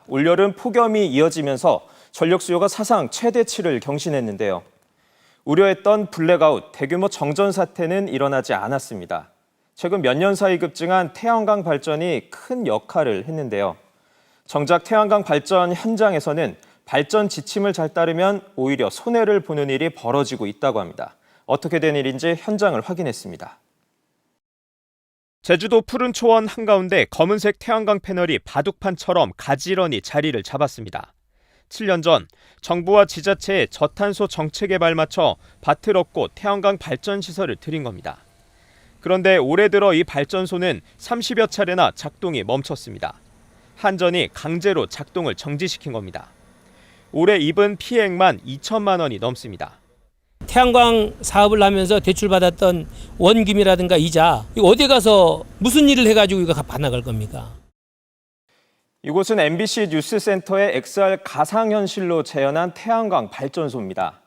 올여름 폭염이 이어지면서 전력 수요가 사상 최대치를 경신했는데요. 우려했던 블랙아웃, 대규모 정전 사태는 일어나지 않았습니다. 최근 몇 년 사이 급증한 태양광 발전이 큰 역할을 했는데요. 정작 태양광 발전 현장에서는 발전 지침을 잘 따르면 오히려 손해를 보는 일이 벌어지고 있다고 합니다. 어떻게 된 일인지 현장을 확인했습니다. 제주도 푸른 초원 한가운데 검은색 태양광 패널이 바둑판처럼 가지런히 자리를 잡았습니다. 7년 전 정부와 지자체의 저탄소 정책에 발맞춰 밭을 얻고 태양광 발전 시설을 들인 겁니다. 그런데 올해 들어 이 발전소는 30여 차례나 작동이 멈췄습니다. 한전이 강제로 작동을 정지시킨 겁니다. 올해 입은 피해액만 2천만 원이 넘습니다. 태양광 사업을 하면서 대출받았던 원금이라든가 이자, 이거 어디 가서 무슨 일을 해가지고 이거 반납할 겁니까? 이곳은 MBC 뉴스센터의 XR 가상현실로 재현한 태양광 발전소입니다.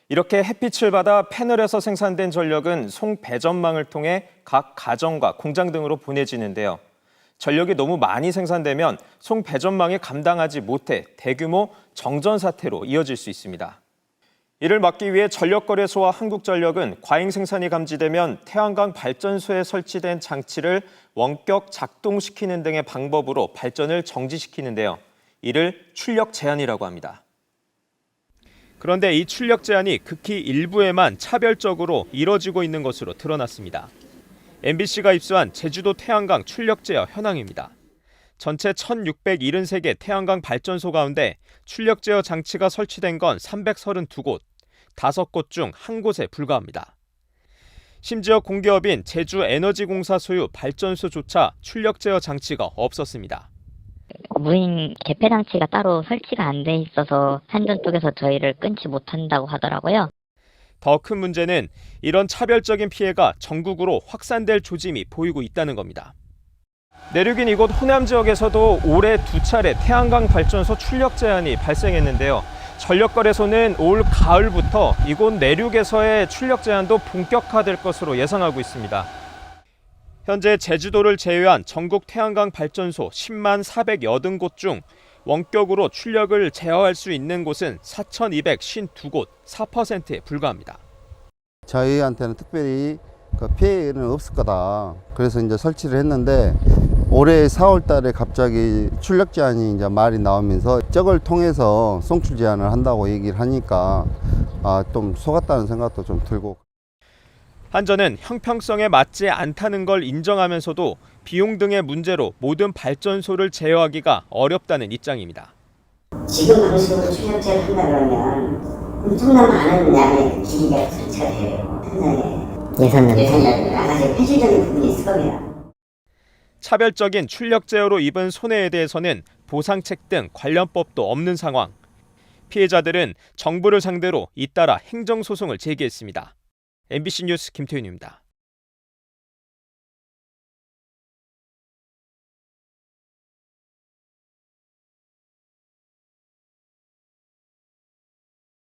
이렇게 햇빛을 받아 패널에서 생산된 전력은 송배전망을 통해 각 가정과 공장 등으로 보내지는데요. 전력이 너무 많이 생산되면 송배전망이 감당하지 못해 대규모 정전 사태로 이어질 수 있습니다. 이를 막기 위해 전력거래소와 한국전력은 과잉 생산이 감지되면 태양광 발전소에 설치된 장치를 원격 작동시키는 등의 방법으로 발전을 정지시키는데요. 이를 출력 제한이라고 합니다. 그런데 이 출력 제한이 극히 일부에만 차별적으로 이뤄지고 있는 것으로 드러났습니다. MBC가 입수한 제주도 태양광 출력 제어 현황입니다. 전체 1,673개 태양광 발전소 가운데 출력 제어 장치가 설치된 건 332곳, 5곳 중 1곳에 불과합니다. 심지어 공기업인 제주에너지공사 소유 발전소조차 출력 제어 장치가 없었습니다. 무인 개폐 장치가 따로 설치가 안 돼 있어서 한전 쪽에서 저희를 끊지 못한다고 하더라고요. 더 큰 문제는 이런 차별적인 피해가 전국으로 확산될 조짐이 보이고 있다는 겁니다. 내륙인 이곳 호남 지역에서도 올해 2차례 태양광 발전소 출력 제한이 발생했는데요. 전력거래소는 올 가을부터 이곳 내륙에서의 출력 제한도 본격화될 것으로 예상하고 있습니다. 현재 제주도를 제외한 전국 태양광 발전소 10만 480곳 중 원격으로 출력을 제어할 수 있는 곳은 4,252곳, 4%에 불과합니다. 저희한테는 특별히 피해는 없을 거다. 그래서 이제 설치를 했는데 올해 4월 달에 갑자기 출력 제한이 이제 말이 나오면서 저걸 통해서 송출 제한을 한다고 얘기를 하니까 좀 속았다는 생각도 좀 들고. 한전은 형평성에 맞지 않다는 걸 인정하면서도 비용 등의 문제로 모든 발전소를 제어하기가 어렵다는 입장입니다. 지금 방식으로 출력제를 한다 그러면 엄청난 많은 양의 기기가 설치가 돼요. 현장에 예산이 나가서 현실적인 부분이 있을 겁니다. 차별적인 출력 제어로 입은 손해에 대해서는 보상책 등 관련법도 없는 상황. 피해자들은 정부를 상대로 잇따라 행정소송을 제기했습니다. MBC 뉴스 김태윤입니다.